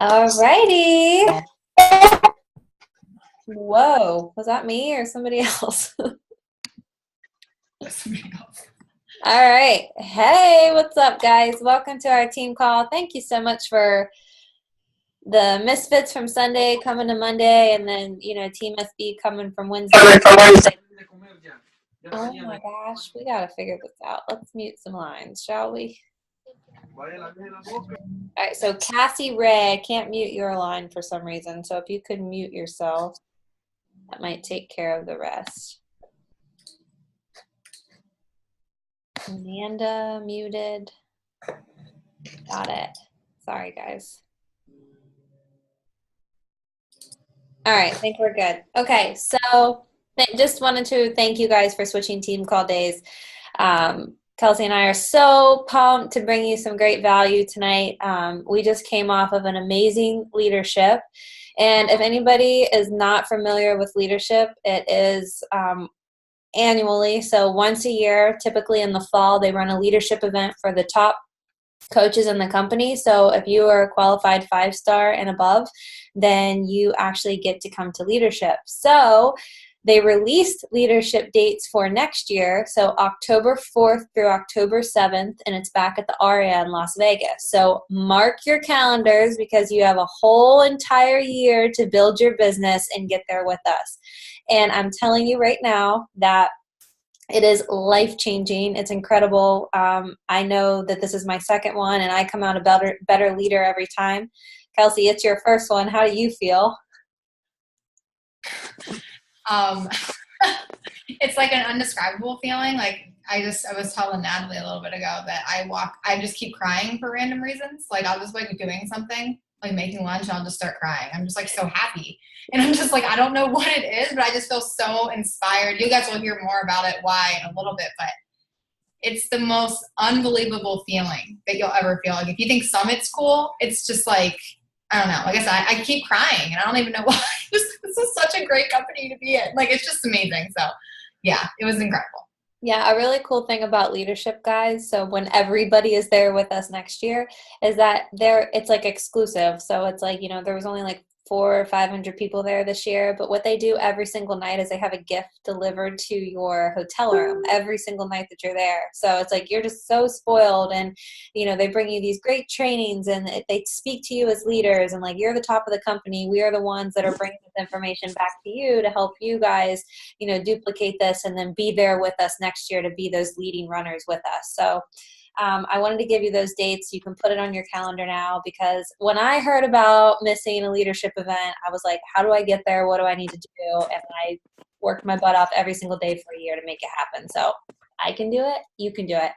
Alrighty. Whoa, was that me or somebody else? All right. Hey, what's up, guys? Welcome to our team call. Thank you so much for the Misfits from Sunday coming to Monday, and then, Team SB coming from Wednesday. Oh my gosh, we got to figure this out. Let's mute some lines, shall we? All right, so Cassie Ray, I can't mute your line for some reason, so if you could mute yourself, that might take care of the rest. Amanda muted. Got it. Sorry, guys. All right, I think we're good. Okay, so just wanted to thank you guys for switching team call days. Kelsey and I are so pumped to bring you some great value tonight. We just came off of an amazing leadership. And if anybody is not familiar with leadership, it is annually. So once a year, typically in the fall, they run a leadership event for the top coaches in the company. So if you are a qualified 5-star and above, then you actually get to come to leadership. So they released leadership dates for next year, so October 4th through October 7th, and it's back at the Aria in Las Vegas. So mark your calendars because you have a whole entire year to build your business and get there with us. And I'm telling you right now that it is life-changing. It's incredible. I know that this is my second one, and I come out a better leader every time. Kelsey, it's your first one. How do you feel? It's like an undescribable feeling. Like I was telling Natalie a little bit ago that I just keep crying for random reasons. Like I'll just like doing something, like making lunch, and I'll just start crying. I'm just like so happy. And I'm just like, I don't know what it is, but I just feel so inspired. You guys will hear more about it, why, in a little bit, but it's the most unbelievable feeling that you'll ever feel. Like if you think Summit's cool, it's just like, I don't know. Like I said, I keep crying and I don't even know why. This is such a great company to be in. Like it's just amazing. So yeah, it was incredible. Yeah, a really cool thing about leadership, guys, so when everybody is there with us next year, is that it's like exclusive. So it's like, there was only like 400 or 500 people there this year, but what they do every single night is they have a gift delivered to your hotel room every single night that you're there. So it's like you're just so spoiled, and they bring you these great trainings, and they speak to you as leaders, and like you're the top of the company. We are the ones that are bringing this information back to you to help you guys duplicate this and then be there with us next year to be those leading runners with us. So I wanted to give you those dates. You can put it on your calendar now, because when I heard about missing a leadership event, I was like, how do I get there? What do I need to do? And I worked my butt off every single day for a year to make it happen. So I can do it. You can do it.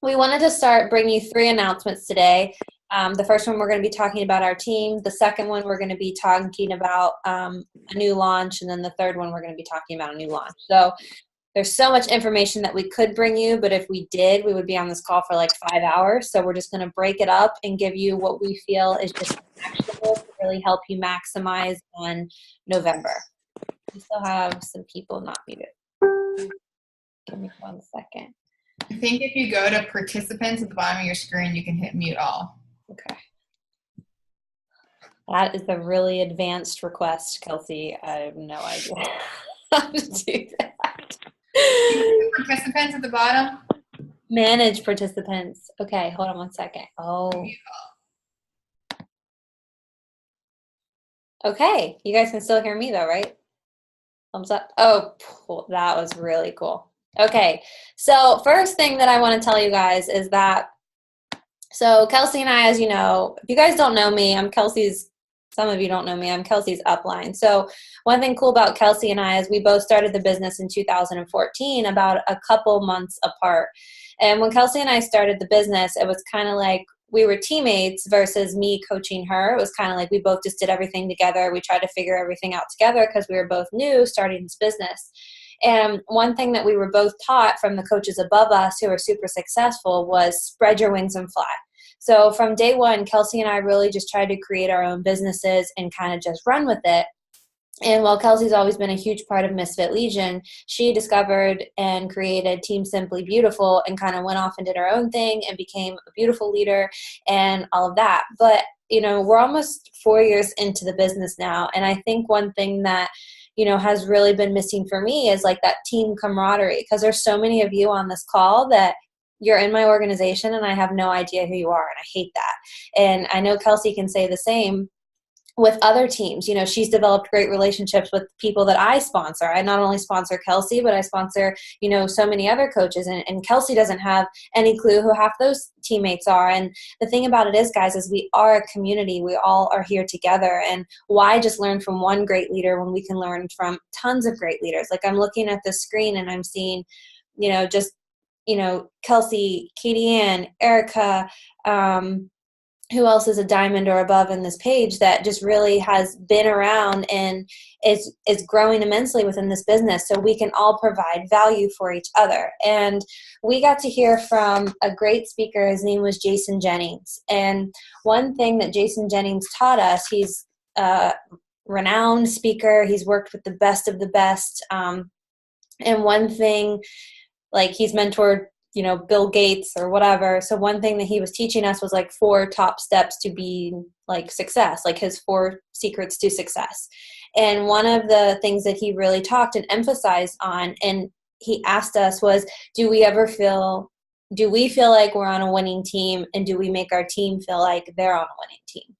We wanted to start bringing you 3 announcements today. The first one, we're going to be talking about our team. The second one, we're going to be talking about a new launch. And then the third one, we're going to be talking about a new launch. So there's so much information that we could bring you, but if we did, we would be on this call for like 5 hours. So we're just going to break it up and give you what we feel is just actionable to really help you maximize on November. We still have some people not muted. Give me 1 second. I think if you go to participants at the bottom of your screen, you can hit mute all. Okay. That is a really advanced request, Kelsey. I have no idea how to do that. Participants at the bottom? Manage participants. Okay, hold on 1 second. Oh. Okay, you guys can still hear me though, right? Thumbs up. Oh, cool. That was really cool. Okay, so first thing that I want to tell you guys is that, so Kelsey and I, as you know, if you guys don't know me, some of you don't know me, I'm Kelsey's upline. So one thing cool about Kelsey and I is we both started the business in 2014, about a couple months apart. And when Kelsey and I started the business, it was kind of like we were teammates versus me coaching her. It was kind of like we both just did everything together. We tried to figure everything out together because we were both new starting this business. And one thing that we were both taught from the coaches above us who are super successful was spread your wings and fly. So from day one, Kelsey and I really just tried to create our own businesses and kind of just run with it. And while Kelsey's always been a huge part of Misfit Legion, she discovered and created Team Simply Beautiful and kind of went off and did her own thing and became a beautiful leader and all of that. But, we're almost 4 years into the business now. And I think one thing that, has really been missing for me is like that team camaraderie, because there's so many of you on this call that you're in my organization and I have no idea who you are. And I hate that. And I know Kelsey can say the same with other teams. She's developed great relationships with people that I sponsor. I not only sponsor Kelsey, but I sponsor, so many other coaches. And Kelsey doesn't have any clue who half those teammates are. And the thing about it is, guys, is we are a community. We all are here together. And why just learn from one great leader when we can learn from tons of great leaders? Like, I'm looking at the screen and I'm seeing, just, Kelsey, Katie Ann, Erica, who else is a diamond or above in this page that just really has been around and is growing immensely within this business, so we can all provide value for each other. And we got to hear from a great speaker. His name was Jason Jennings. And one thing that Jason Jennings taught us, he's a renowned speaker. He's worked with the best of the best. And one thing, like, he's mentored Bill Gates or whatever. So one thing that he was teaching us was like 4 top steps to be like success, like his 4 secrets to success. And one of the things that he really talked and emphasized on, and he asked us, was, do we feel like we're on a winning team, and do we make our team feel like they're on a winning team?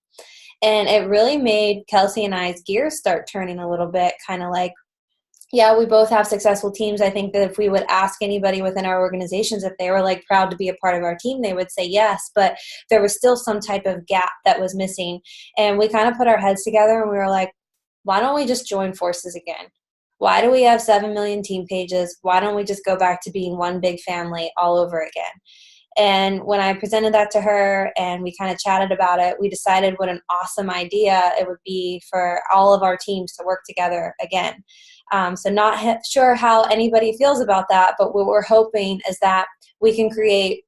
And it really made Kelsey and I's gears start turning a little bit, kind of like, yeah, we both have successful teams. I think that if we would ask anybody within our organizations if they were like proud to be a part of our team, they would say yes, but there was still some type of gap that was missing. And we kind of put our heads together and we were like, why don't we just join forces again? Why do we have 7 million team pages? Why don't we just go back to being one big family all over again? And when I presented that to her and we kind of chatted about it, we decided what an awesome idea it would be for all of our teams to work together again. So not sure how anybody feels about that, but what we're hoping is that we can create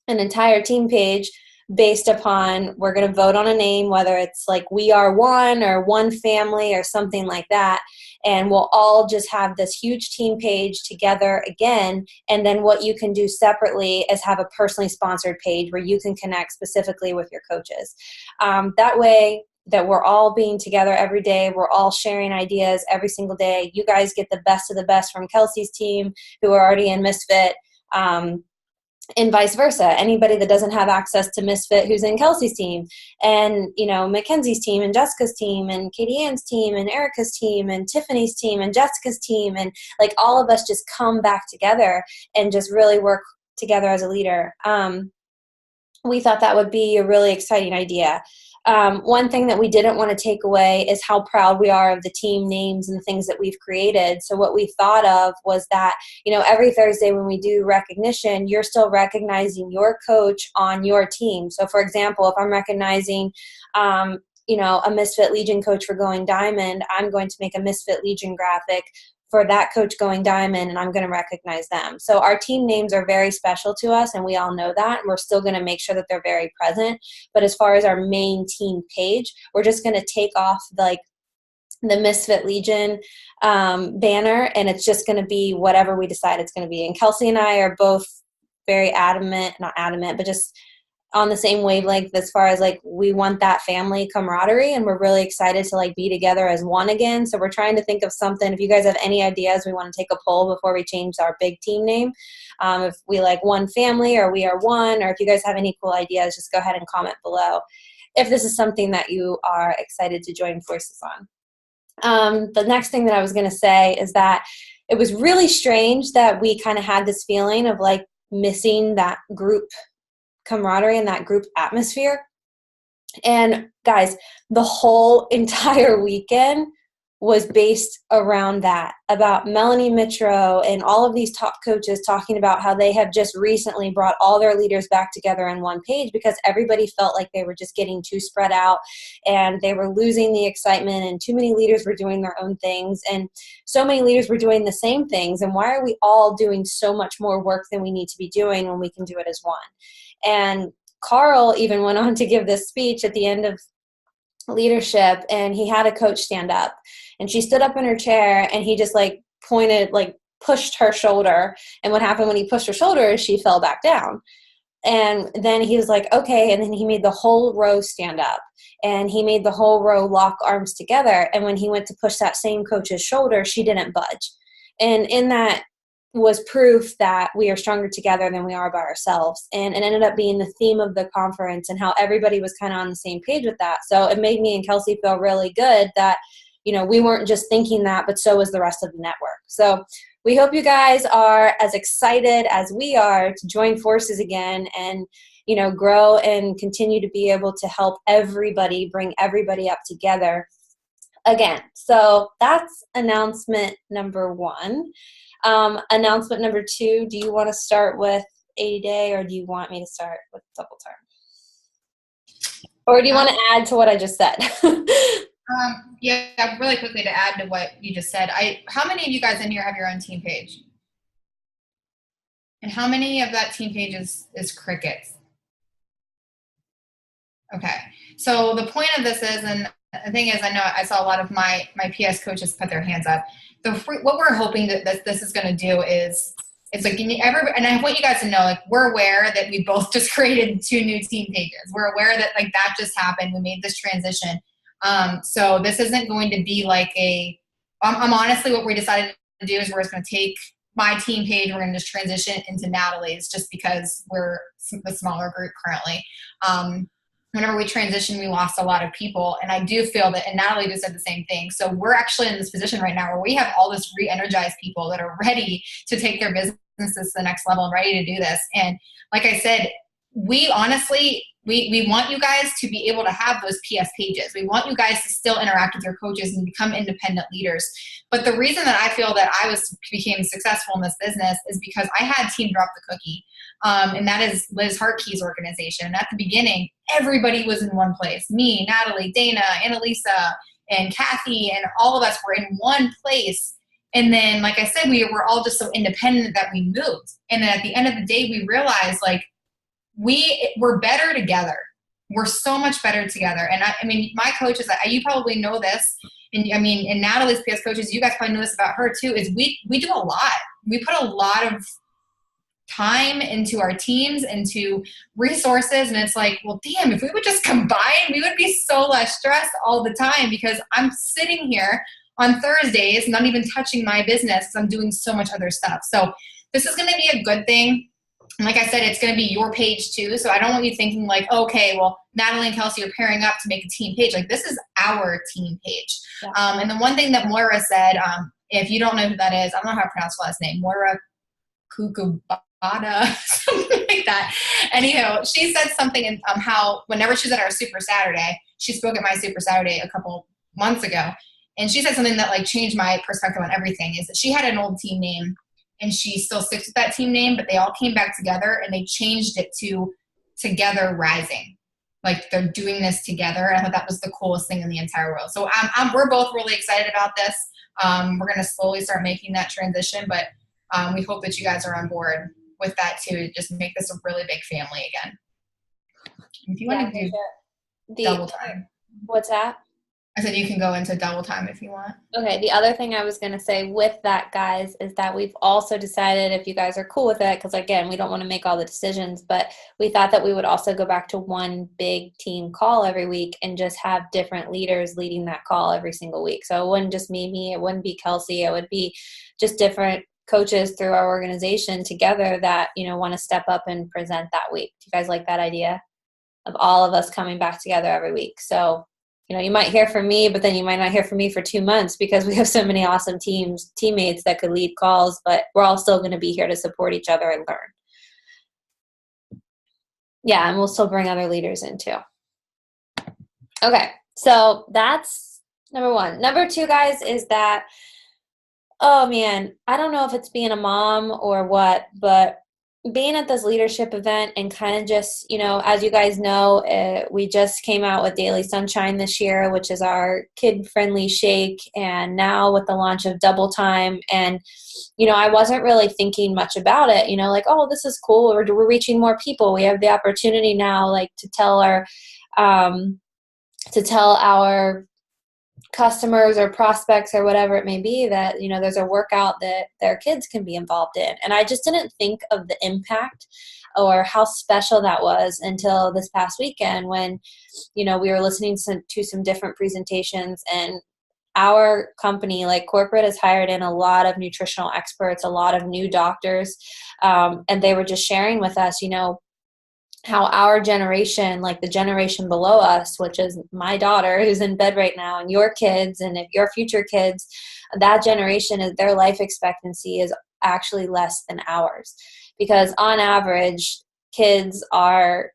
an entire team page based upon, we're going to vote on a name, whether it's like We Are One or One Family or something like that. And we'll all just have this huge team page together again. And then what you can do separately is have a personally sponsored page where you can connect specifically with your coaches. That way that we're all being together every day. We're all sharing ideas every single day. You guys get the best of the best from Kelsey's team who are already in Misfit. And vice versa, anybody that doesn't have access to Misfit who's in Kelsey's team, and Mackenzie's team and Jessica's team and Katie Ann's team and Erica's team and Tiffany's team and Jessica's team, and like all of us just come back together and just really work together as a leader. We thought that would be a really exciting idea. One thing that we didn't want to take away is how proud we are of the team names and the things that we've created. So what we thought of was that, every Thursday when we do recognition, you're still recognizing your coach on your team. So for example, if I'm recognizing, a Misfit Legion coach for Going Diamond, I'm going to make a Misfit Legion graphic for that coach Going Diamond, and I'm going to recognize them. So our team names are very special to us, and we all know that, and we're still going to make sure that they're very present. But as far as our main team page, we're just going to take off like the Misfit Legion banner, and it's just going to be whatever we decide it's going to be. And Kelsey and I are both very not adamant, but just on the same wavelength as far as like we want that family camaraderie, and we're really excited to like be together as one again. So we're trying to think of something. If you guys have any ideas, we want to take a poll before we change our big team name. If we like One Family or We Are One, or if you guys have any cool ideas, just go ahead and comment below if this is something that you are excited to join forces on. The next thing that I was going to say is that it was really strange that we kind of had this feeling of like missing that group camaraderie and that group atmosphere. And guys, the whole entire weekend was based around that, about Melanie Mitro and all of these top coaches talking about how they have just recently brought all their leaders back together in one page because everybody felt like they were just getting too spread out and they were losing the excitement, and too many leaders were doing their own things, and so many leaders were doing the same things. And why are we all doing so much more work than we need to be doing when we can do it as one? And Carl even went on to give this speech at the end of leadership, and he had a coach stand up, and she stood up in her chair, and he just like pointed, like pushed her shoulder. And what happened when he pushed her shoulder is she fell back down. And then he was like, okay. And then he made the whole row stand up, and he made the whole row lock arms together. And when he went to push that same coach's shoulder, she didn't budge. And in that was proof that we are stronger together than we are by ourselves. And it ended up being the theme of the conference, and how everybody was kind of on the same page with that. So it made me and Kelsey feel really good that, you know, we weren't just thinking that, but so was the rest of the network. So we hope you guys are as excited as we are to join forces again and, you know, grow and continue to be able to help everybody, bring everybody up together again. So that's announcement number 1. Announcement number 2, do you want to start with 80 Day, or do you want me to start with Double Time? Or do you want to add to what I just said? Yeah, really quickly to add to what you just said. How many of you guys in here have your own team page? And how many of that team page is Crickets? Okay. So the point of this is, and the thing is, I know I saw a lot of my PS coaches put their hands up. What we're hoping that this is going to do is, it's like, and I want you guys to know, like, we're aware that we both just created 2 new team pages. We're aware that, like, that just happened. We made this transition. So this isn't going to be like I'm honestly, what we decided to do is we're just going to take my team page, we're going to just transition into Natalie's, just because we're the smaller group currently. Whenever we transitioned, we lost a lot of people. And I do feel that, and Natalie just said the same thing. So we're actually in this position right now where we have all this re-energized people that are ready to take their businesses to the next level and ready to do this. And like I said, we honestly, we want you guys to be able to have those PS pages. We want you guys to still interact with your coaches and become independent leaders. But the reason that I feel that I became successful in this business is because I had Team Drop the Cookie. And that is Liz Hartkey's organization. And at the beginning, everybody was in one place. Me, Natalie, Dana, Annalisa, and Kathy, and all of us were in one place. And then, like I said, we were all just so independent that we moved. And then at the end of the day, we realized, like, we're better together. We're so much better together. And I mean, my coaches, you probably know this, and I mean, and Natalie's PS coaches, you guys probably know this about her too, is we do a lot. We put a lot of time into our teams, into resources, and it's like, well, damn, if we would just combine, we would be so less stressed all the time, because I'm sitting here on Thursdays not even touching my business because I'm doing so much other stuff. So this is going to be a good thing. And like I said, it's going to be your page too. So I don't want you thinking like, okay, well, Natalie and Kelsey are pairing up to make a team page. Like, this is our team page. Yeah. And the one thing that Moira said, if you don't know who that is, I don't know how to pronounce her last name, Moira Kukubada, something like that. Anyhow, she said something in how whenever she was at our Super Saturday, she spoke at my Super Saturday a couple months ago. And she said something that like changed my perspective on everything, is that she had an old team name and she still sticks with that team name, but they all came back together and they changed it to Together Rising. Like, they're doing this together. I thought that was the coolest thing in the entire world. So we're both really excited about this. We're going to slowly start making that transition, but we hope that you guys are on board with that too. Just make this a really big family again. If you want to do double time. What's that? I said you can go into double time if you want. Okay, the other thing I was going to say with that, guys, is that we've also decided, if you guys are cool with it, because again, we don't want to make all the decisions, but we thought that we would also go back to one big team call every week and just have different leaders leading that call every single week. So it wouldn't just be me, it wouldn't be Kelsey, it would be just different coaches through our organization together that, you know, want to step up and present that week. Do you guys like that idea of all of us coming back together every week? So, you know, you might hear from me, but then you might not hear from me for 2 months because we have so many awesome teammates that could lead calls, but we're all still going to be here to support each other and learn. Yeah, and we'll still bring other leaders in too. Okay, so that's number 1. Number 2, guys, is that, oh man, I don't know if it's being a mom or what, but being at this leadership event and kind of just, you know, as you guys know, we just came out with Daily Sunshine this year, which is our kid-friendly shake, and now with the launch of Double Time. And, you know, I wasn't really thinking much about it, you know, like, oh, this is cool. We're reaching more people. We have the opportunity now, like, to tell our to tell our customers or prospects or whatever it may be that, you know, there's a workout that their kids can be involved in. And I just didn't think of the impact or how special that was until this past weekend when, you know, we were listening to some different presentations, and our company, like corporate, has hired in a lot of nutritional experts, a lot of new doctors, and they were just sharing with us, you know, how our generation, like the generation below us, which is my daughter who's in bed right now, and your kids, and if your future kids, that generation, is their life expectancy is actually less than ours. Because on average, kids are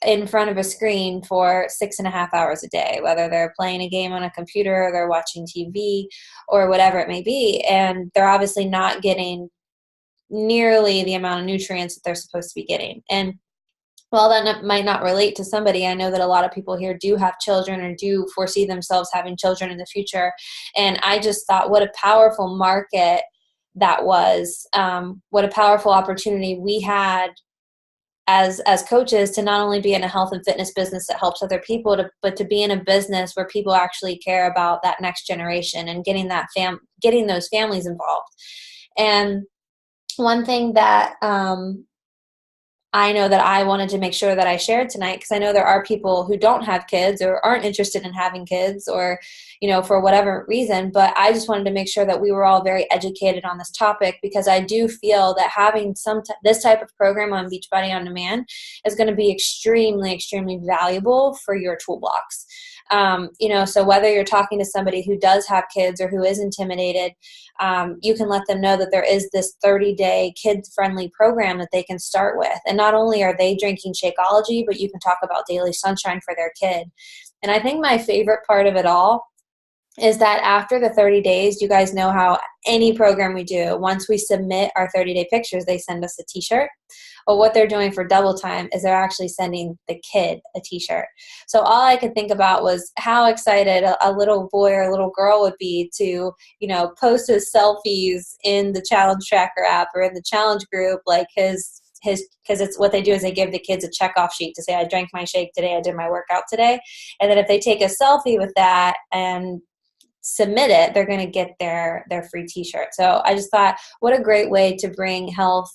in front of a screen for 6.5 hours a day, whether they're playing a game on a computer or they're watching TV or whatever it may be. And they're obviously not getting nearly the amount of nutrients that they're supposed to be getting. And while that might not relate to somebody, I know that a lot of people here do have children or do foresee themselves having children in the future. And I just thought what a powerful market that was, what a powerful opportunity we had as coaches to not only be in a health and fitness business that helps other people, but to be in a business where people actually care about that next generation and getting those families involved. And one thing that I know that I wanted to make sure that I shared tonight, because I know there are people who don't have kids or aren't interested in having kids, or, you know, for whatever reason, but I just wanted to make sure that we were all very educated on this topic, because I do feel that having this type of program on Beachbody On Demand is going to be extremely, extremely valuable for your toolbox. You know, so whether you're talking to somebody who does have kids or who is intimidated, you can let them know that there is this 30-day kid-friendly program that they can start with. And not only are they drinking Shakeology, but you can talk about Daily Sunshine for their kid. And I think my favorite part of it all is that after the 30 days, you guys know how any program we do, once we submit our 30-day pictures, they send us a t-shirt. Well, what they're doing for double time is they're actually sending the kid a t-shirt. So all I could think about was how excited a little boy or a little girl would be to, you know, post his selfies in the Challenge Tracker app or in the challenge group, like his because it's what they do is they give the kids a checkoff sheet to say, I drank my shake today, I did my workout today. And then if they take a selfie with that and submit it, they're going to get their free t-shirt. So I just thought, what a great way to bring health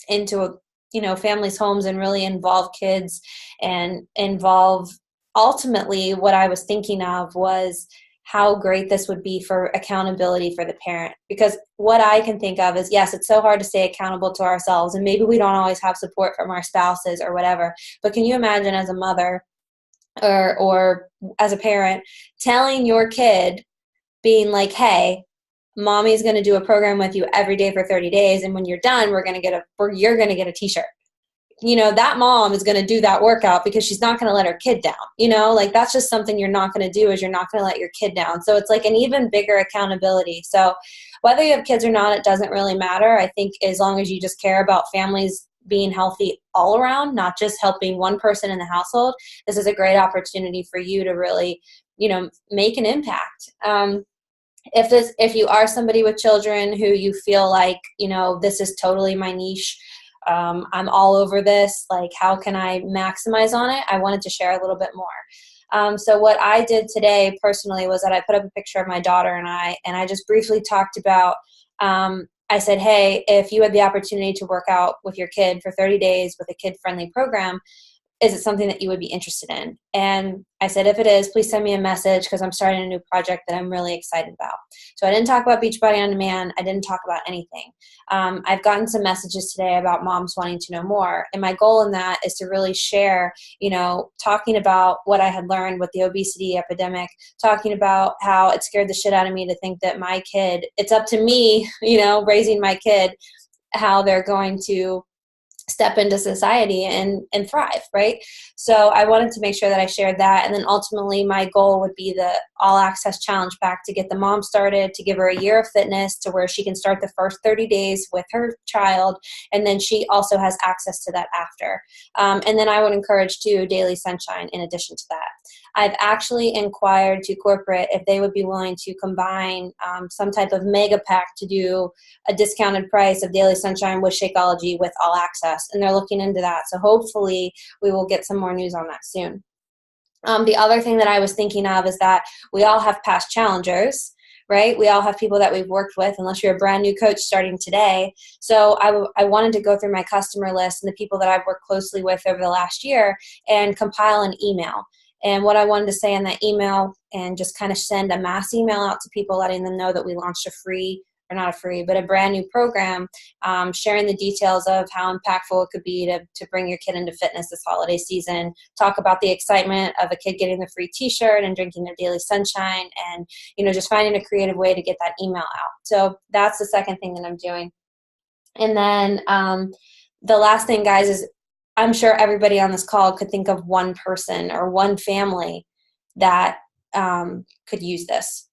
into, you know, families' homes and really involve kids and involve, ultimately what I was thinking of was how great this would be for accountability for the parent. Because what I can think of is, yes, it's so hard to stay accountable to ourselves, and maybe we don't always have support from our spouses or whatever, but can you imagine as a mother or as a parent telling your kid, being like, hey, mommy's going to do a program with you every day for 30 days. And when you're done, you're going to get a t-shirt. You know, that mom is going to do that workout because she's not going to let her kid down. You know, like that's just something you're not going to do, is you're not going to let your kid down. So it's like an even bigger accountability. So whether you have kids or not, it doesn't really matter. I think as long as you just care about families being healthy all around, not just helping one person in the household, this is a great opportunity for you to really, you know, make an impact. If you are somebody with children who you feel like, you know, this is totally my niche, I'm all over this, like how can I maximize on it? I wanted to share a little bit more. So what I did today personally was that I put up a picture of my daughter and I just briefly talked about, I said, hey, if you had the opportunity to work out with your kid for 30 days with a kid-friendly program, is it something that you would be interested in? And I said, if it is, please send me a message, because I'm starting a new project that I'm really excited about. So I didn't talk about Beachbody On Demand. I didn't talk about anything. I've gotten some messages today about moms wanting to know more. And my goal in that is to really share, you know, talking about what I had learned with the obesity epidemic, talking about how it scared the shit out of me to think that my kid, it's up to me, you know, raising my kid, how they're going to step into society and thrive, right? So I wanted to make sure that I shared that. And then ultimately my goal would be the All Access Challenge Pack to get the mom started, to give her a year of fitness to where she can start the first 30 days with her child. And then she also has access to that after. And then I would encourage too Daily Sunshine in addition to that. I've actually inquired to corporate if they would be willing to combine some type of mega pack to do a discounted price of Daily Sunshine with Shakeology with All Access. And they're looking into that. So hopefully we will get some more news on that soon. The other thing that I was thinking of is that we all have past challengers, right? We all have people that we've worked with, unless you're a brand new coach starting today. So I wanted to go through my customer list and the people that I've worked closely with over the last year and compile an email. And what I wanted to say in that email, and just kind of send a mass email out to people letting them know that we launched a free, or not a free, but a brand new program, sharing the details of how impactful it could be to bring your kid into fitness this holiday season, talk about the excitement of a kid getting the free t-shirt and drinking their daily sunshine, and, just finding a creative way to get that email out. So that's the second thing that I'm doing. And then the last thing, guys, is I'm sure everybody on this call could think of one person or one family that could use this.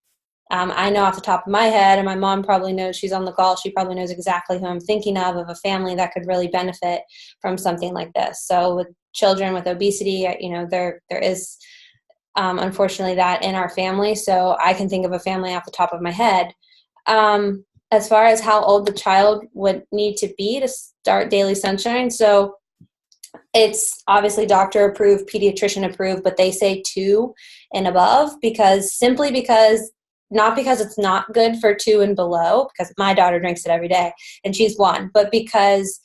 I know off the top of my head, and my mom probably knows, she's on the call, she probably knows exactly who I'm thinking of a family that could really benefit from something like this. So with children with obesity, there is unfortunately that in our family. So I can think of a family off the top of my head. As far as how old the child would need to be to start Daily Sunshine, so it's obviously doctor approved, pediatrician approved, but they say 2 and above, simply because not because it's not good for 2 and below, because my daughter drinks it every day and she's 1, but because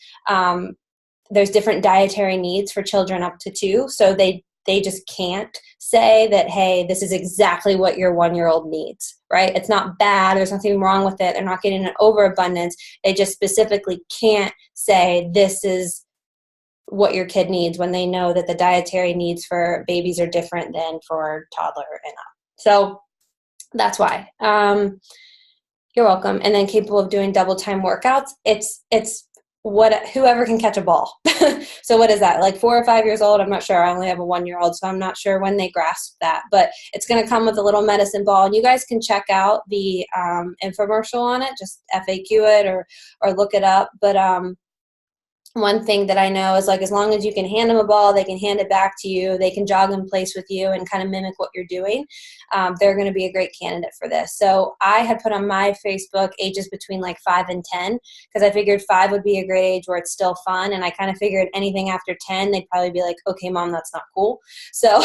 there's different dietary needs for children up to 2. So they just can't say that, hey, this is exactly what your 1-year-old needs, right? It's not bad. There's nothing wrong with it. They're not getting an overabundance. They just specifically can't say this is what your kid needs, when they know that the dietary needs for babies are different than for toddler and up. So that's why. You're welcome. And then capable of doing double time workouts. It's whoever can catch a ball. So what is that? Like 4 or 5 years old? I'm not sure. I only have a 1-year-old, so I'm not sure when they grasp that. But it's going to come with a little medicine ball. And you guys can check out the infomercial on it. Just FAQ it or look it up. But one thing that I know is, like, as long as you can hand them a ball, they can hand it back to you, they can jog in place with you and kind of mimic what you're doing, they're going to be a great candidate for this. So I had put on my Facebook ages between like 5 and 10, because I figured 5 would be a great age where it's still fun, and I kind of figured anything after 10, they'd probably be like, okay, mom, that's not cool. So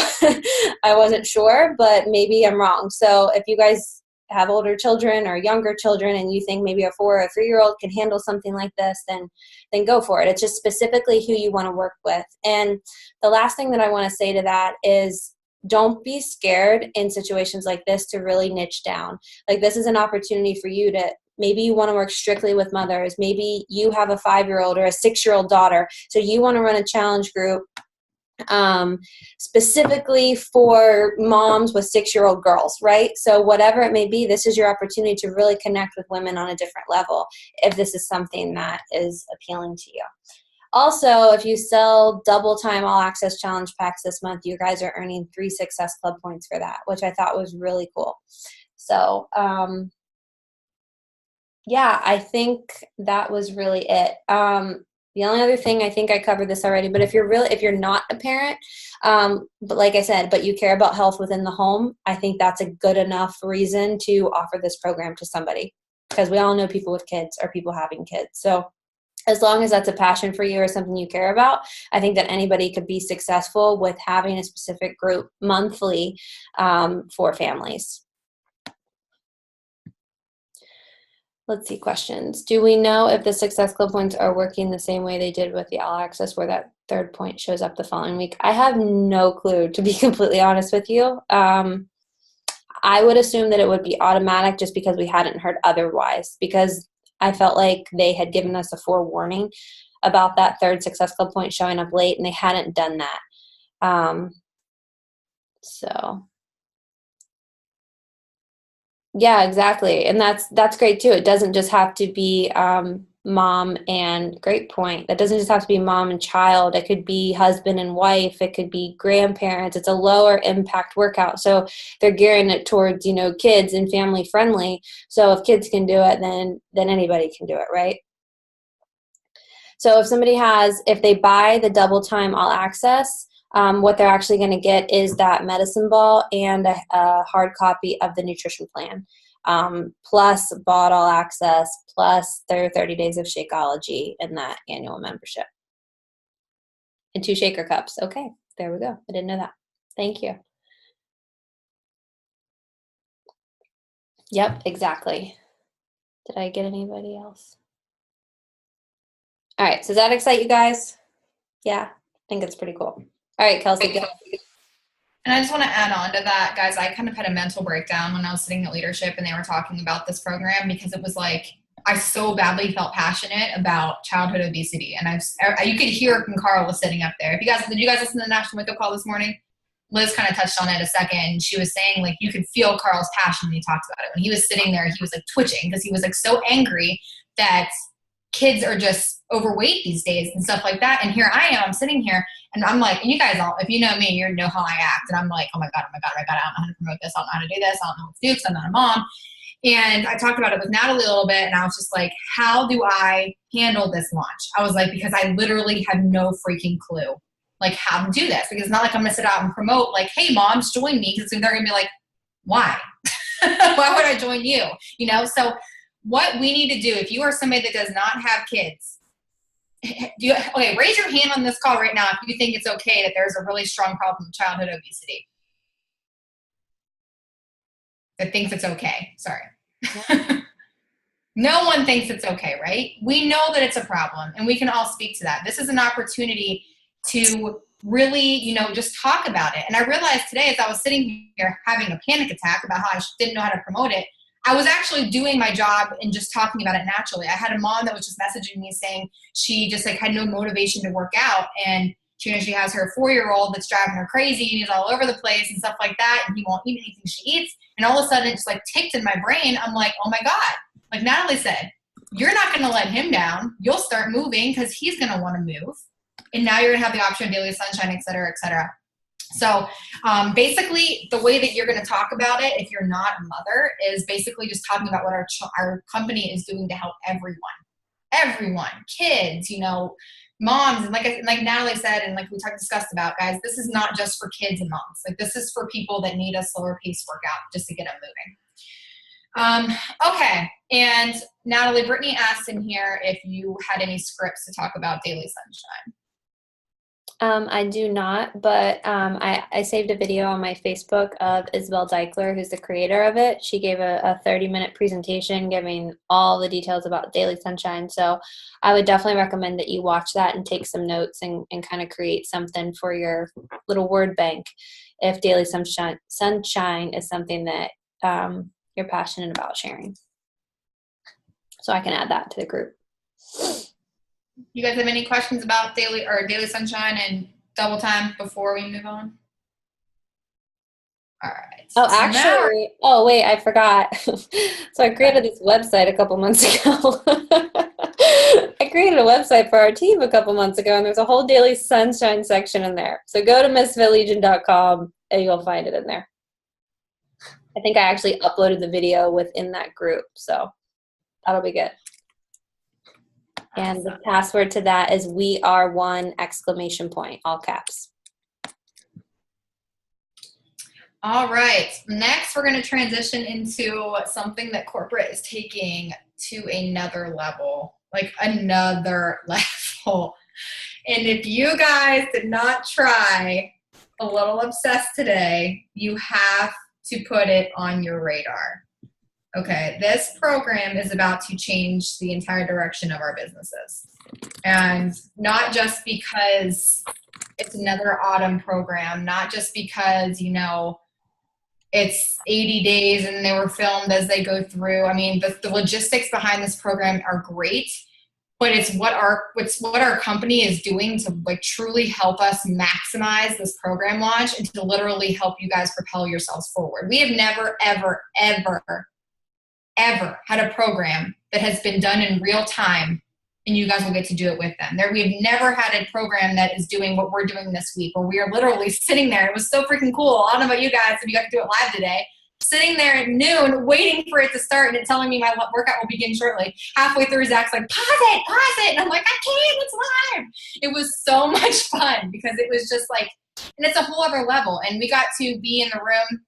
I wasn't sure, but maybe I'm wrong. So if you guys have older children or younger children and you think maybe a 4 or 3-year-old can handle something like this, then go for it. It's just specifically who you want to work with. And the last thing that I want to say to that is, don't be scared in situations like this to really niche down. Like, this is an opportunity for you to, maybe you want to work strictly with mothers. Maybe you have a 5-year-old or a 6-year-old daughter, so you want to run a challenge group specifically for moms with 6-year-old girls, right? So whatever it may be, this is your opportunity to really connect with women on a different level, if this is something that is appealing to you. Also, if you sell double time all access challenge packs this month, you guys are earning 3 Success Club points for that, which I thought was really cool. So yeah, I think that was really it. The only other thing, I think I covered this already, but if you're not a parent, but like I said, but you care about health within the home, I think that's a good enough reason to offer this program to somebody, because we all know people with kids or people having kids. So as long as that's a passion for you or something you care about, I think that anybody could be successful with having a specific group monthly for families. Let's see, questions. Do we know if the Success Club points are working the same way they did with the All Access, where that 3rd point shows up the following week? I have no clue, to be completely honest with you. I would assume that it would be automatic, just because we hadn't heard otherwise, because I felt like they had given us a forewarning about that 3rd Success Club point showing up late, and they hadn't done that. So yeah, exactly. And that's great too. It doesn't just have to be mom and, great point. That doesn't just have to be mom and child. It could be husband and wife. It could be grandparents. It's a lower impact workout. So they're gearing it towards, kids and family friendly. So if kids can do it, then anybody can do it, right? So if they buy the double time all access, what they're actually going to get is that medicine ball and a hard copy of the nutrition plan, plus bought all access, plus their 30 days of Shakeology in that annual membership. And 2 shaker cups. Okay, there we go. I didn't know that. Thank you. Yep, exactly. Did I get anybody else? All right, so does that excite you guys? Yeah, I think it's pretty cool. All right, Kelsey, go. And I just want to add on to that, guys. I kind of had a mental breakdown when I was sitting at leadership and they were talking about this program, because it was like I so badly felt passionate about childhood obesity, and you could hear it when Carl was sitting up there. Did you guys listen to the National Wake Up Call this morning? Liz kind of touched on it a second. She was saying, like, you could feel Carl's passion when he talked about it. When he was sitting there, he was like twitching because he was like so angry that kids are just overweight these days and stuff like that. And here I am, I'm sitting here and I'm like, and you guys all, if you know me, you know how I act. And I'm like, oh my God, I don't know how to promote this. I don't know how to do this. I don't know what to do because I'm not a mom. And I talked about it with Natalie a little bit, and I was just like, how do I handle this launch? I was like, because I literally have no freaking clue, like, how to do this. Because it's not like I'm going to sit out and promote, like, hey, moms, join me. Because they're going to be like, why? Why would I join you? You know, so what we need to do, if you are somebody that does not have kids, okay, raise your hand on this call right now if you think it's okay that there's a really strong problem with childhood obesity. That thinks it's okay. Sorry. No one thinks it's okay, right? We know that it's a problem, and we can all speak to that. This is an opportunity to really, you know, just talk about it. And I realized today, as I was sitting here having a panic attack about how I didn't know how to promote it, I was actually doing my job and just talking about it naturally. I had a mom that was just messaging me saying she just like had no motivation to work out, and she has her 4-year-old that's driving her crazy, and he's all over the place and stuff like that, and he won't eat anything she eats. And all of a sudden, it just like ticked in my brain. I'm like, oh my God. Like Natalie said, you're not going to let him down. You'll start moving because he's going to want to move. And now you're going to have the option of daily sunshine, et cetera, et cetera. So basically, the way that you're going to talk about it, if you're not a mother, is basically just talking about what our company is doing to help everyone, kids, you know, moms. And like Natalie said, and like we discussed about, guys, this is not just for kids and moms. Like, this is for people that need a slower pace workout just to get them moving. Okay. And Natalie, Brittany asked in here if you had any scripts to talk about daily sunshine. I do not, but I saved a video on my Facebook of Isabel Deichler, who's the creator of it. She gave a 30-minute presentation giving all the details about Daily Sunshine. So I would definitely recommend that you watch that and take some notes and kind of create something for your little word bank if Daily Sunshine is something that you're passionate about sharing. So I can add that to the group. You guys have any questions about daily sunshine and double time before we move on? All right. Oh, actually, wait, I forgot. So I created this website a couple months ago. I created a website for our team a couple months ago, and there's a whole daily sunshine section in there. So go to misfitlegion.com and you'll find it in there. I think I actually uploaded the video within that group, so that'll be good. And the password to that is WeAreOne ! All caps. All right. Next, we're going to transition into something that corporate is taking to another level. Like another level. And if you guys did not try A Little Obsessed today, you have to put it on your radar. Okay, this program is about to change the entire direction of our businesses. And not just because it's another autumn program, not just because, you know, it's 80 days and they were filmed as they go through. I mean, the logistics behind this program are great, but it's what our company is doing to like truly help us maximize this program launch and to literally help you guys propel yourselves forward. We have never, ever, ever had a program that has been done in real time and you guys will get to do it with them. We've never had a program that is doing what we're doing this week, where we are literally sitting there. It was so freaking cool. I don't know about you guys, if you got to do it live today, sitting there at noon waiting for it to start and it telling me my workout will begin shortly. Halfway through, Zach's like, pause it. And I'm like, I can't, it's live. It was so much fun because it was just like, and it's a whole other level. And we got to be in the room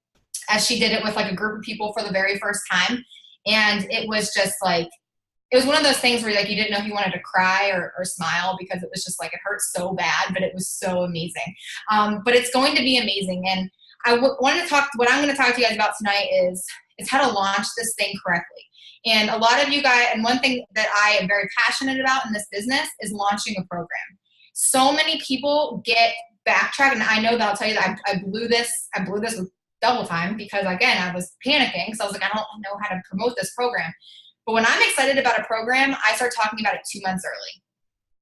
as she did it with like a group of people for the very first time. And it was just like, it was one of those things where like you didn't know if you wanted to cry or smile because it was just like it hurt so bad, but it was so amazing. But it's going to be amazing. And what I'm going to talk to you guys about tonight is It's how to launch this thing correctly. And a lot of you guys, and one thing that I am very passionate about in this business is launching a program. So many people get backtracked, and I know that I'll tell you that I blew this with double time because, again, I was panicking. So I was like, I don't know how to promote this program. But when I'm excited about a program, I start talking about it 2 months early.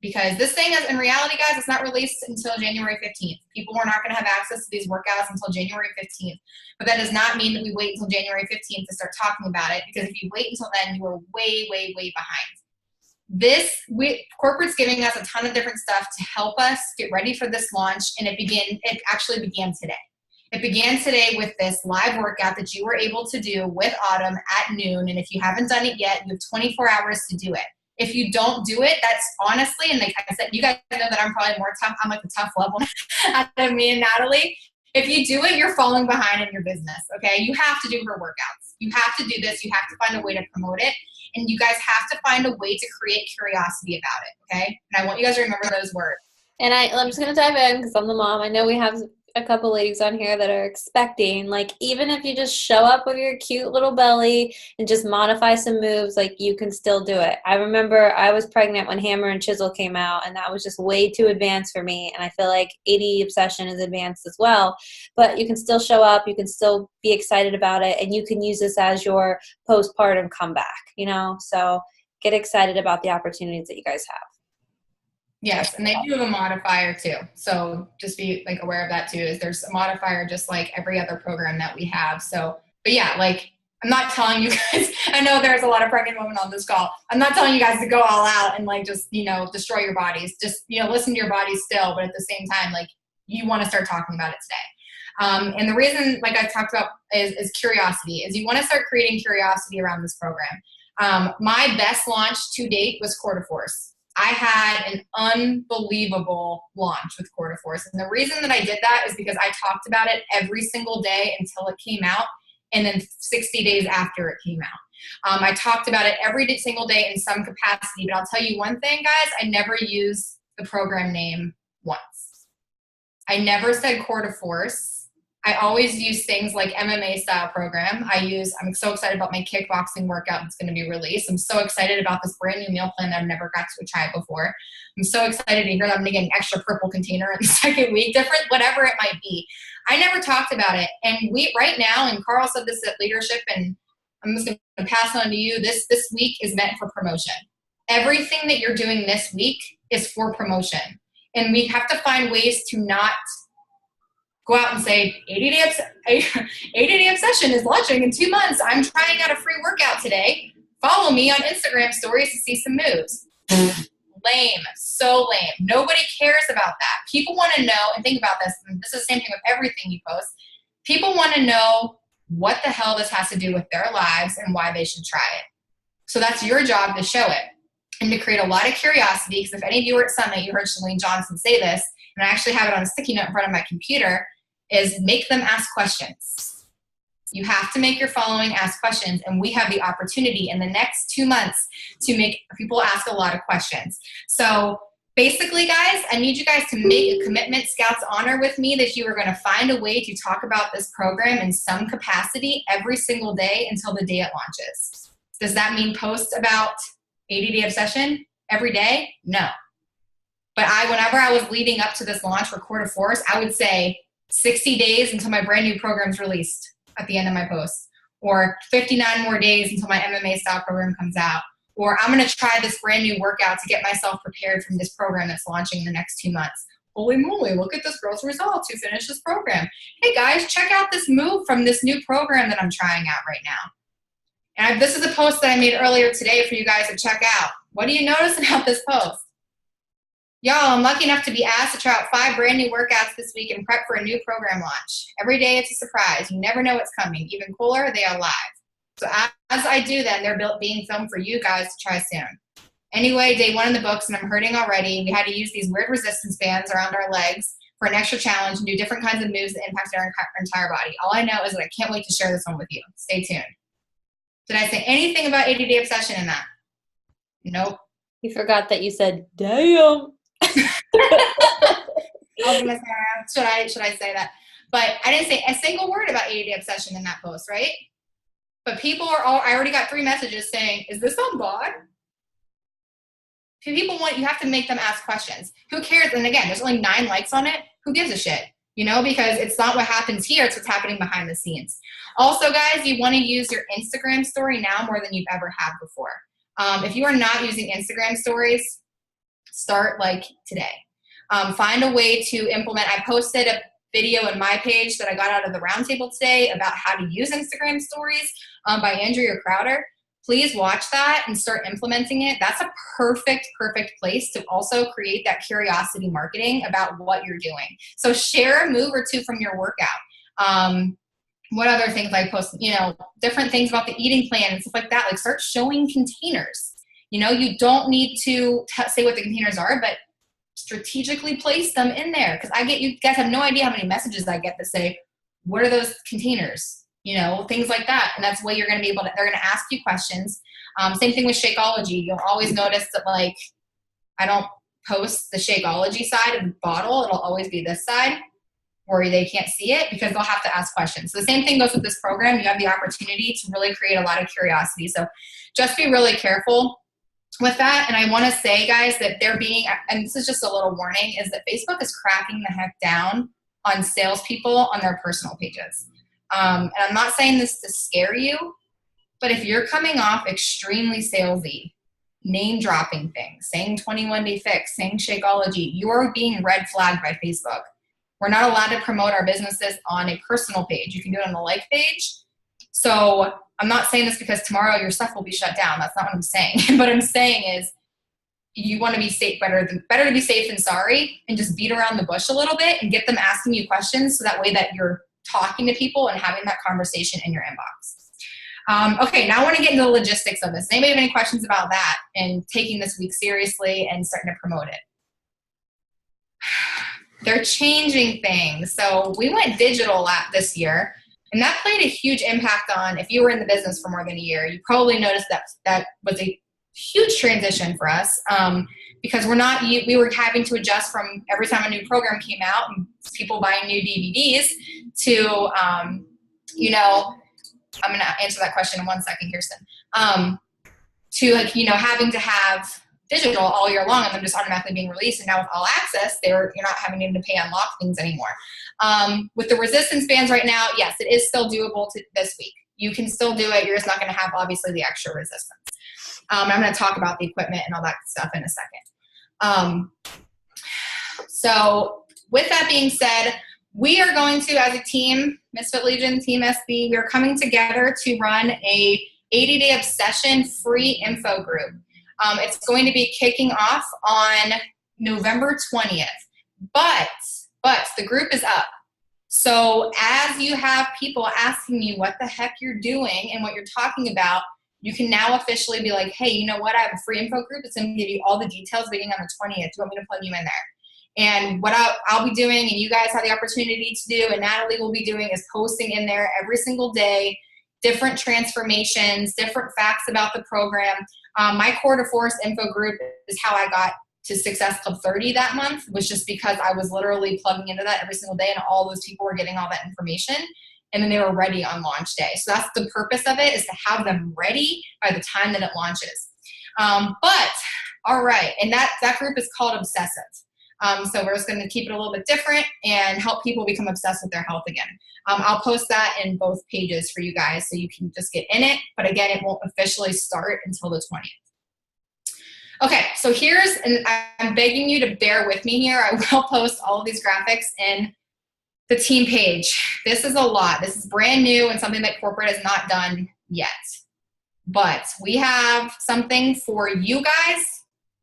Because this thing is, in reality, guys, it's not released until January 15th. People are not going to have access to these workouts until January 15th. But that does not mean that we wait until January 15th to start talking about it, because if you wait until then, you are way, way, way behind. Corporate's giving us a ton of different stuff to help us get ready for this launch, and it actually began today. It began today with this live workout that you were able to do with Autumn at noon, and if you haven't done it yet, you have 24 hours to do it. If you don't do it, that's honestly, and like I said, you guys know that I'm probably more tough. I'm like the tough level out of me and Natalie. If you do it, you're falling behind in your business, okay? You have to do her workouts. You have to do this. You have to find a way to promote it. And you guys have to find a way to create curiosity about it, okay? And I want you guys to remember those words. And I'm just going to dive in because I'm the mom. I know we have a couple ladies on here that are expecting, like, even if you just show up with your cute little belly and just modify some moves, like, you can still do it. I remember I was pregnant when Hammer and Chisel came out, and that was just way too advanced for me. And I feel like AD Obsession is advanced as well, but you can still show up, you can still be excited about it, and you can use this as your postpartum comeback, you know? So get excited about the opportunities that you guys have. Yes, and they do have a modifier too. So just be like aware of that too, is there's a modifier just like every other program that we have. So, but yeah, like I'm not telling you guys, I know there's a lot of pregnant women on this call. I'm not telling you guys to go all out and like just, destroy your bodies. Just, listen to your body still, but at the same time, like you want to start talking about it today. And the reason, like I talked about, is curiosity, is you want to start creating curiosity around this program. My best launch to date was Core to Force. I had an unbelievable launch with Core to Force. And the reason that I did that is because I talked about it every single day until it came out, and then 60 days after it came out. I talked about it every single day in some capacity, but I'll tell you one thing, guys, I never used the program name once. I never said Core to Force. I always use things like MMA style program. I'm so excited about my kickboxing workout that's going to be released. I'm so excited about this brand new meal plan that I've never got to try before. I'm so excited to hear that I'm going to get an extra purple container in the second week, different, whatever it might be. I never talked about it. And right now, and Carl said this at leadership, and I'm just going to pass on to you, this week is meant for promotion. Everything that you're doing this week is for promotion. And we have to find ways to not go out and say, 80-day Obsession is launching in 2 months. I'm trying out a free workout today. Follow me on Instagram stories to see some moves. Lame. So lame. Nobody cares about that. People want to know, and think about this, and this is the same thing with everything you post. People want to know what the hell this has to do with their lives and why they should try it. So that's your job to show it and to create a lot of curiosity, because if any of you were at Summit, you heard Chalene Johnson say this, and I actually have it on a sticky note in front of my computer, is make them ask questions. You have to make your following ask questions, and we have the opportunity in the next 2 months to make people ask a lot of questions. So basically, guys, I need you guys to make a commitment, Scouts Honor, with me that you are going to find a way to talk about this program in some capacity every single day until the day it launches. Does that mean post about 80-day Obsession every day? No. But whenever I was leading up to this launch for Core to Force, I would say 60 days until my brand new program's released at the end of my posts, or 59 more days until my MMA style program comes out, or I'm going to try this brand new workout to get myself prepared from this program that's launching in the next 2 months. Holy moly, look at this girl's results who finished this program. Hey guys, check out this move from this new program that I'm trying out right now. And this is a post that I made earlier today for you guys to check out. What do you notice about this post? Y'all, I'm lucky enough to be asked to try out 5 brand new workouts this week and prep for a new program launch. Every day it's a surprise. You never know what's coming. Even cooler, they are live. So as I do them, they're being filmed for you guys to try soon. Anyway, day 1 in the books, and I'm hurting already. We had to use these weird resistance bands around our legs for an extra challenge and do different kinds of moves that impact our entire body. All I know is that I can't wait to share this one with you. Stay tuned. Did I say anything about 80-day Obsession in that? Nope. You forgot that you said, damn. I was gonna say, should I say that? But I didn't say a single word about 80-day Obsession in that post, right? But people are all, I already got 3 messages saying, is this on bot? People want, you have to make them ask questions. Who cares? And again, there's only 9 likes on it. Who gives a shit? You know, because it's not what happens here, it's what's happening behind the scenes. Also, guys, you want to use your Instagram story now more than you've ever had before. If you are not using Instagram stories, start like today. Find a way to implement. I posted a video in my page that I got out of the roundtable today about how to use Instagram stories by Andrea Crowder. Please watch that and start implementing it. That's a perfect place to also create that curiosity marketing about what you're doing. So share a move or 2 from your workout. What other things I post, you know, different things about the eating plan and stuff like that. Like start showing containers. You know, you don't need to say what the containers are, but strategically place them in there. Because you guys have no idea how many messages I get that say, what are those containers? You know, things like that. And that's the way you're going to be able to, they're going to ask you questions. Same thing with Shakeology. You'll always notice that, like, I don't post the Shakeology side of the bottle. It'll always be this side where they can't see it because they'll have to ask questions. So the same thing goes with this program. You have the opportunity to really create a lot of curiosity. So just be really careful with that. And I want to say, guys, that they're being, and this is just a little warning, is that Facebook is cracking the heck down on salespeople on their personal pages. And I'm not saying this to scare you, but if you're coming off extremely salesy, name dropping things, saying 21 Day Fix, saying Shakeology, you are being red flagged by Facebook. We're not allowed to promote our businesses on a personal page. You can do it on the like page. So I'm not saying this because tomorrow your stuff will be shut down. That's not what I'm saying. What I'm saying is you want to be safe, better to be safe than sorry, and just beat around the bush a little bit and get them asking you questions so that way that you're talking to people and having that conversation in your inbox. Okay, now I want to get into the logistics of this. Anybody have any questions about that and taking this week seriously and starting to promote it? They're changing things. So we went digital this year, and that played a huge impact on, if you were in the business for more than a year, you probably noticed that was a huge transition for us because we were having to adjust from every time a new program came out and people buying new DVDs to, you know, I'm going to answer that question in 1 second, Kirsten, to, like, you know, having to have digital all year long and them just automatically being released. And now with All Access, you're not having to pay unlock things anymore. With the resistance bands right now, yes, it is still doable this week. You can still do it. You're just not going to have, obviously, the extra resistance. I'm going to talk about the equipment and all that stuff in a second. So with that being said, we are going to, as a team, Misfit Legion, Team SB, we are coming together to run a 80-day obsession free info group. It's going to be kicking off on November 20th, but the group is up. So as you have people asking you what the heck you're doing and what you're talking about, you can now officially be like, hey, you know what? I have a free info group. It's going to give you all the details beginning on the 20th. Do you want me to plug you in there? And what I'll be doing, and you guys have the opportunity to do, and Natalie will be doing, is posting in there every single day, different transformations, different facts about the program. My Core to Force info group is how I got to Success Club 30 that month, was just because I was literally plugging into that every single day, and all those people were getting all that information, and then they were ready on launch day. So that's the purpose of it, is to have them ready by the time that it launches. But all right, and that group is called Obsessive. So we're just going to keep it a little bit different and help people become obsessed with their health again. I'll post that in both pages for you guys so you can just get in it. But again, it won't officially start until the 20th. Okay, so and I'm begging you to bear with me here. I will post all of these graphics in the team page. This is a lot. This is brand new and something that corporate has not done yet. But we have something for you guys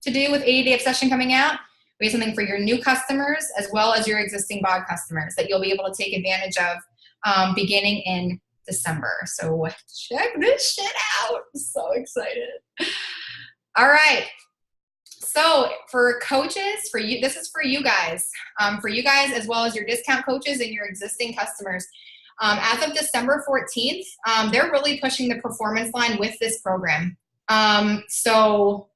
to do with 80-day obsession coming out. We have something for your new customers as well as your existing BOD customers that you'll be able to take advantage of beginning in December. So check this shit out. I'm so excited. All right. So for coaches, for you, this is for you guys. For you guys as well as your discount coaches and your existing customers. As of December 14th, they're really pushing the performance line with this program. So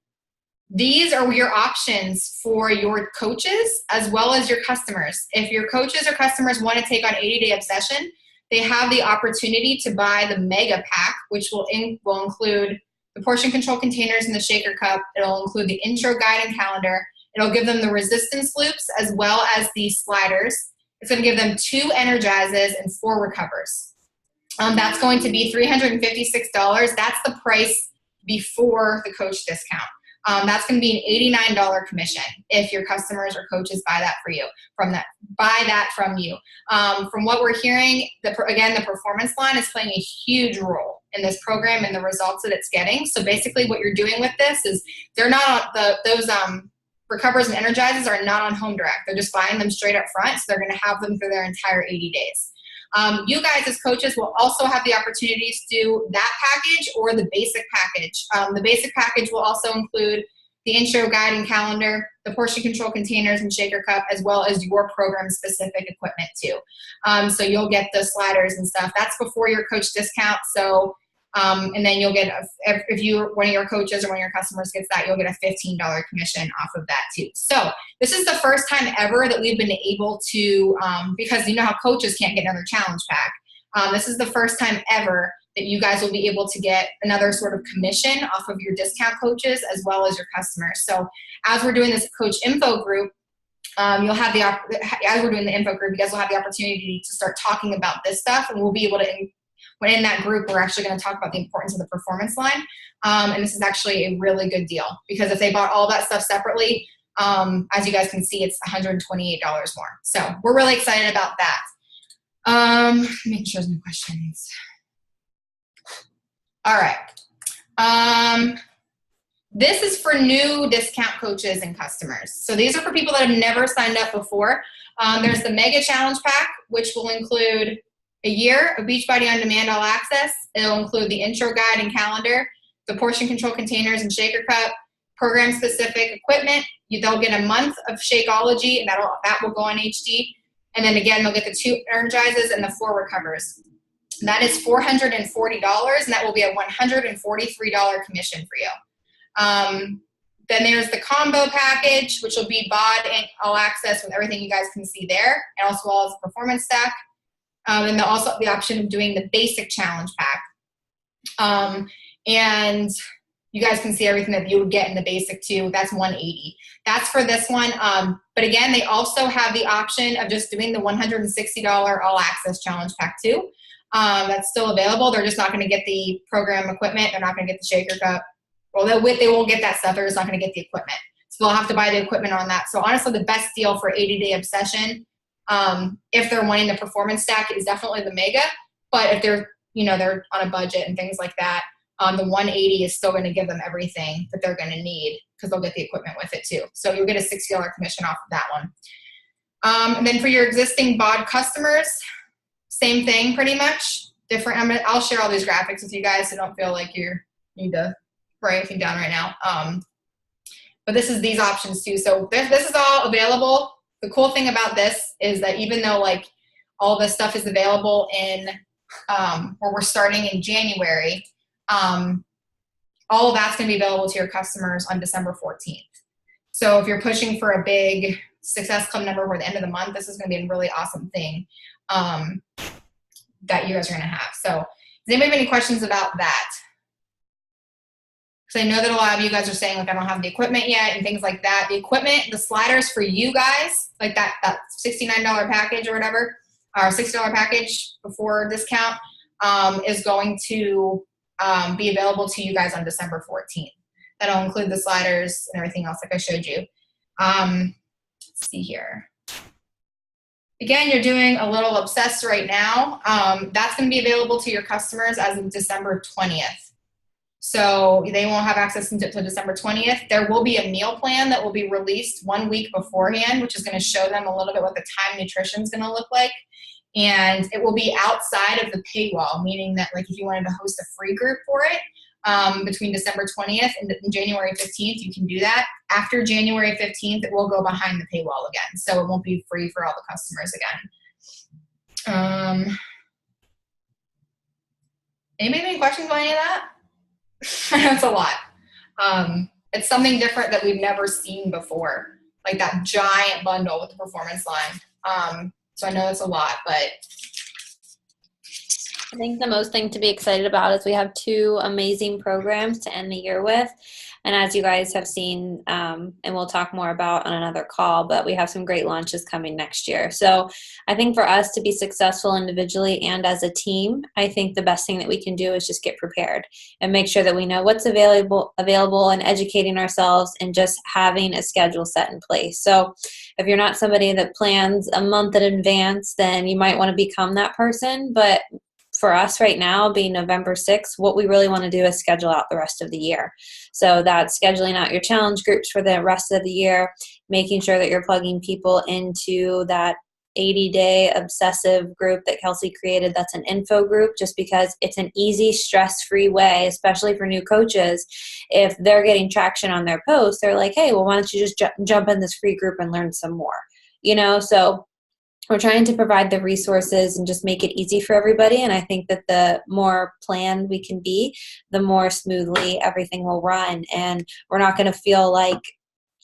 these are your options for your coaches as well as your customers. If your coaches or customers want to take on 80-day obsession, they have the opportunity to buy the mega pack, which will include the portion control containers and the shaker cup. It'll include the intro guide and calendar. It'll give them the resistance loops as well as the sliders. It's going to give them 2 energizes and 4 recovers. That's going to be $356. That's the price before the coach discount. That's going to be an $89 commission if your customers or coaches buy that from you. From what we're hearing, again, the performance line is playing a huge role in this program and the results that it's getting. So basically what you're doing with this is they're not those recovers and energizes are not on Home Direct. They're just buying them straight up front. So they're going to have them for their entire 80 days. You guys as coaches will also have the opportunity to do that package or the basic package. The basic package will also include the intro guide and calendar, the portion control containers and shaker cup, as well as your program specific equipment too. So you'll get the sliders and stuff. That's before your coach discount. So, and then you'll get, if one of your coaches or one of your customers gets that, you'll get a $15 commission off of that too. So this is the first time ever that we've been able to, because you know how coaches can't get another challenge pack. This is the first time ever that you guys will be able to get another sort of commission off of your discount coaches as well as your customers. So as we're doing this coach info group, you'll have as we're doing the info group, you guys will have the opportunity to start talking about this stuff, and we'll be able to, when in that group, we're actually going to talk about the importance of the performance line. And this is actually a really good deal because if they bought all that stuff separately, as you guys can see, it's $128 more. So we're really excited about that. Making sure there's no questions. All right. This is for new discount coaches and customers. So these are for people that have never signed up before. There's the Mega Challenge Pack, which will include a year of Beachbody On Demand All Access. It'll include the intro guide and calendar, the portion control containers and shaker cup, program-specific equipment. They'll get a month of Shakeology, and that will go on HD. And then again, they'll get the 2 energizes and the 4 recovers. That is $440, and that will be a $143 commission for you. Then there's the combo package, which will be BOD and All Access with everything you guys can see there, and as well as the performance stack. And they'll also have the option of doing the basic challenge pack. And you guys can see everything that you would get in the basic too. That's $180. That's for this one. But again, they also have the option of just doing the $160 All Access Challenge Pack too. That's still available. They're just not going to get the program equipment. They're not going to get the shaker cup. Well, they will get that stuff. They're just not going to get the equipment. So they'll have to buy the equipment on that. So honestly, the best deal for 80-day obsession, if they're wanting the performance stack, is definitely the Mega. But if they're on a budget and things like that, the 180 is still going to give them everything that they're going to need because they'll get the equipment with it too. So you'll get a $60 commission off of that one. And then for your existing BOD customers, same thing pretty much. Different. I'll share all these graphics with you guys so don't feel like you need to write anything down right now. But this is these options too. So this is all available. The cool thing about this is that even though like all this stuff is available in where we're starting in January, all of that's going to be available to your customers on December 14th. So if you're pushing for a big Success Club number for the end of the month, this is going to be a really awesome thing that you guys are going to have. So does anybody have any questions about that? Because I know that a lot of you guys are saying, like, I don't have the equipment yet and things like that. The equipment, the sliders for you guys, like that $69 package or whatever, or $60 package before discount, is going to be available to you guys on December 14th. That'll include the sliders and everything else like I showed you. Let's see here. Again, you're doing a little obsessed right now. That's going to be available to your customers as of December 20th. So they won't have access until December 20th. There will be a meal plan that will be released 1 week beforehand, which is going to show them a little bit what the time nutrition is going to look like. And it will be outside of the paywall, meaning that like if you wanted to host a free group for it between December 20th and January 15th, you can do that. After January 15th, it will go behind the paywall again. So it won't be free for all the customers again. Anybody have any questions on any of that? That's a lot. It's something different that we've never seen before, like that giant bundle with the performance line. So I know it's a lot, but I think the most thing to be excited about is we have two amazing programs to end the year with. And as you guys have seen, and we'll talk more about on another call, but we have some great launches coming next year. So I think for us to be successful individually and as a team, I think the best thing that we can do is just get prepared and make sure that we know what's available and educating ourselves and just having a schedule set in place. So if you're not somebody that plans a month in advance, then you might want to become that person. But for us right now, being November 6th, what we really want to do is schedule out the rest of the year. So that's scheduling out your challenge groups for the rest of the year, making sure that you're plugging people into that 80-day obsessive group that Kelsey created. That's an info group, just because it's an easy, stress-free way, especially for new coaches. If they're getting traction on their posts, they're like, hey, well, why don't you just jump in this free group and learn some more? So we're trying to provide the resources and just make it easy for everybody. And I think that the more planned we can be, the more smoothly everything will run. And we're not going to feel like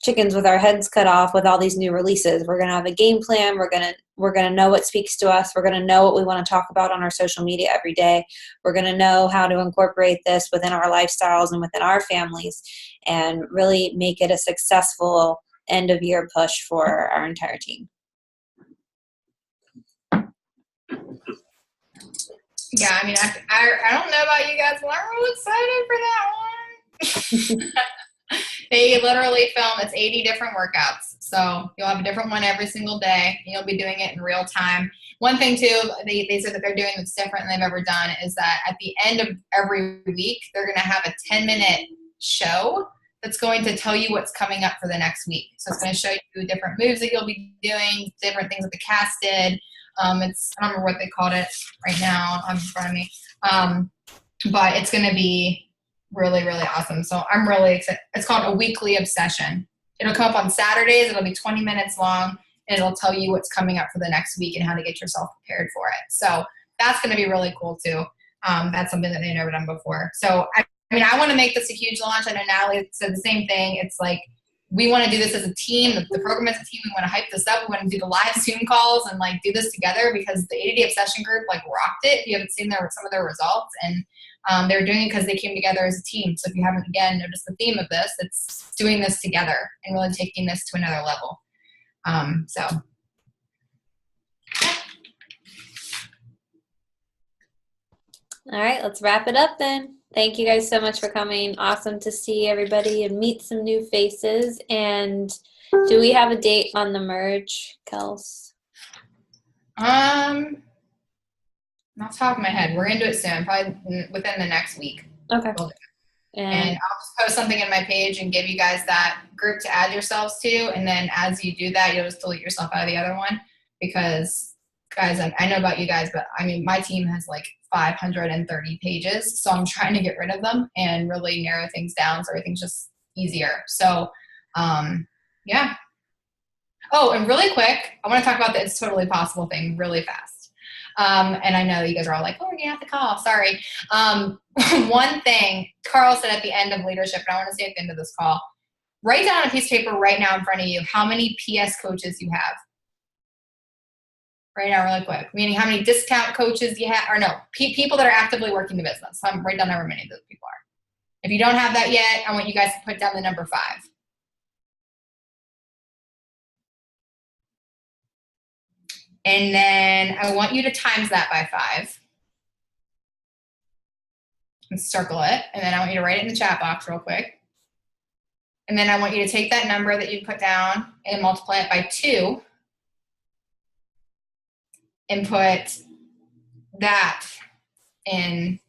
chickens with our heads cut off with all these new releases. We're going to have a game plan. We're going to know what speaks to us. We're going to know what we want to talk about on our social media every day. We're going to know how to incorporate this within our lifestyles and within our families and really make it a successful end of year push for our entire team. Yeah, I mean, I don't know about you guys, but I'm really excited for that one. They literally film, it's 80 different workouts. So you'll have a different one every single day. And you'll be doing it in real time. One thing, too, they said that they're doing that's different than they've ever done is that at the end of every week, they're going to have a 10-minute show that's going to tell you what's coming up for the next week. So it's going to show you different moves that you'll be doing, different things that the cast did. I don't remember what they called it right now in front of me. But it's going to be really, really awesome. So I'm really excited. It's called A Weekly Obsession. It'll come up on Saturdays. It'll be 20 minutes long, and it'll tell you what's coming up for the next week and how to get yourself prepared for it. So that's going to be really cool, too. That's something that they've never done before. So, I want to make this a huge launch. I know Natalie said the same thing. It's like, we want to do this as a team, the program as a team. We want to hype this up. We want to do the live Zoom calls and do this together because the 80-day obsession group rocked it. If you haven't seen some of their results, and they're doing it because they came together as a team. So if you haven't again noticed the theme of this, it's doing this together and really taking this to another level. All right, let's wrap it up then. Thank you guys so much for coming. Awesome to see everybody and meet some new faces. And do we have a date on the merge, Kels? Off the top of my head, we're into it soon, probably within the next week. Okay. And I'll just post something in my page and give you guys that group to add yourselves to. And then as you do that, you'll just delete yourself out of the other one because, guys, I know about you guys, but my team has 530 pages. So I'm trying to get rid of them and really narrow things down so everything's just easier. So, yeah. Oh, and really quick, I want to talk about the It's Totally Possible thing really fast. And I know you guys are all like, oh, we're going to have to call. Sorry. One thing Carl said at the end of leadership, and I want to say at the end of this call, write down on a piece of paper right now in front of you how many PS coaches you have. Right now, really quick. Meaning how many discount coaches you have, or no, people that are actively working the business. Write down however many of those people are. If you don't have that yet, I want you guys to put down the number 5. And then I want you to times that by 5. And circle it. And then I want you to write it in the chat box real quick. And then I want you to take that number that you put down and multiply it by 2. And put that in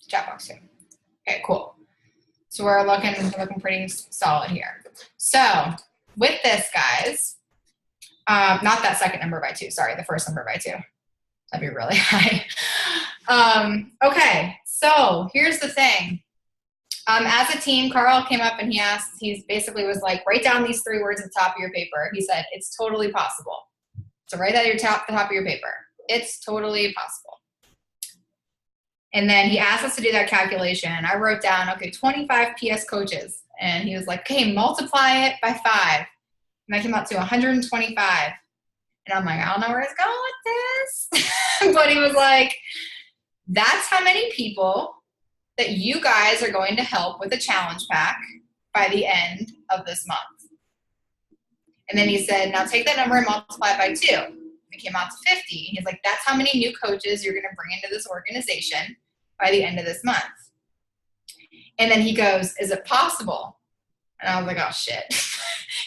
chat box too. Okay, cool. So we're looking pretty solid here. So with this, guys, not that second number by 2. Sorry, the first number by 2. That'd be really high. Okay, so here's the thing. As a team, Carl came up and he basically was like, write down these 3 words at the top of your paper. He said, it's totally possible. So write that at the top of your paper. It's totally possible. And then he asked us to do that calculation. I wrote down, okay, 25 PS coaches. And he was like, okay, multiply it by 5. And that came out to 125. And I'm like, I don't know where it's going with numbers, but he was like, that's how many people that you guys are going to help with a challenge pack by the end of this month. And then he said, now take that number and multiply it by 2. It came out to 50. He's like, that's how many new coaches you're going to bring into this organization by the end of this month. And then he goes, is it possible? And I was like, oh, shit.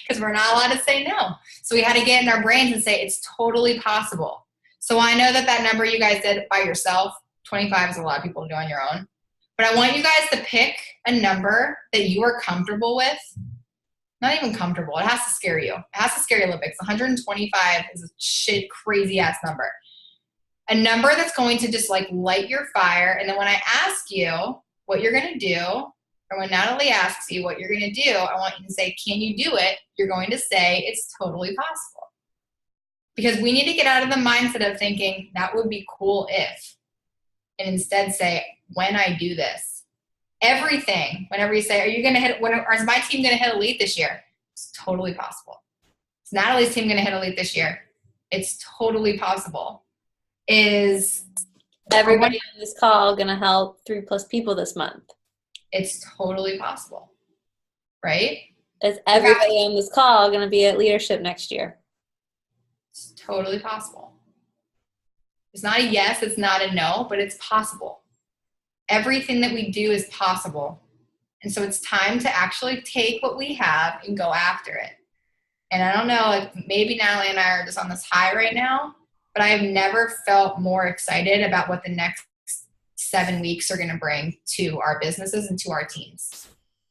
Because we're not allowed to say no. So we had to get in our brains and say, it's totally possible. So I know that number you guys did by yourself, 25 is a lot of people to do on your own. But I want you guys to pick a number that you are comfortable with. Not even comfortable. It has to scare you. It has to scare you a little bit. 125 is a shit crazy ass number. A number that's going to just like light your fire. And then when I ask you what you're going to do, or when Natalie asks you what you're going to do, I want you to say, can you do it? You're going to say it's totally possible. Because we need to get out of the mindset of thinking that would be cool if, and instead say, when I do this. Everything, whenever you say, are you going to hit, or is my team going to hit elite this year? It's totally possible. Is Natalie's team going to hit elite this year? It's totally possible. Is everybody on this call going to help 3+ people this month? It's totally possible. Right? Is everybody on this call going to be at leadership next year? It's totally possible. It's not a yes, it's not a no, but it's possible. Everything that we do is possible. And so it's time to actually take what we have and go after it. And I don't know, like maybe Natalie and I are just on this high right now, but I have never felt more excited about what the next 7 weeks are going to bring to our businesses and to our teams.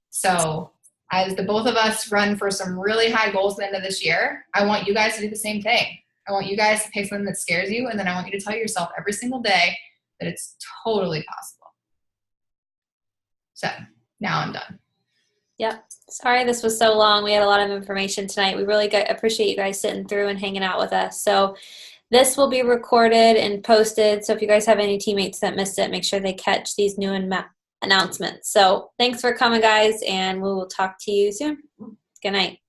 So as the both of us run for some really high goals at the end of this year, I want you guys to do the same thing. I want you guys to pick something that scares you, and then I want you to tell yourself every single day that it's totally possible. So now I'm done. Yep. Sorry this was so long. We had a lot of information tonight. We really appreciate you guys sitting through and hanging out with us. So this will be recorded and posted. So if you guys have any teammates that missed it, make sure they catch these new announcements. So thanks for coming, guys, and we will talk to you soon. Good night.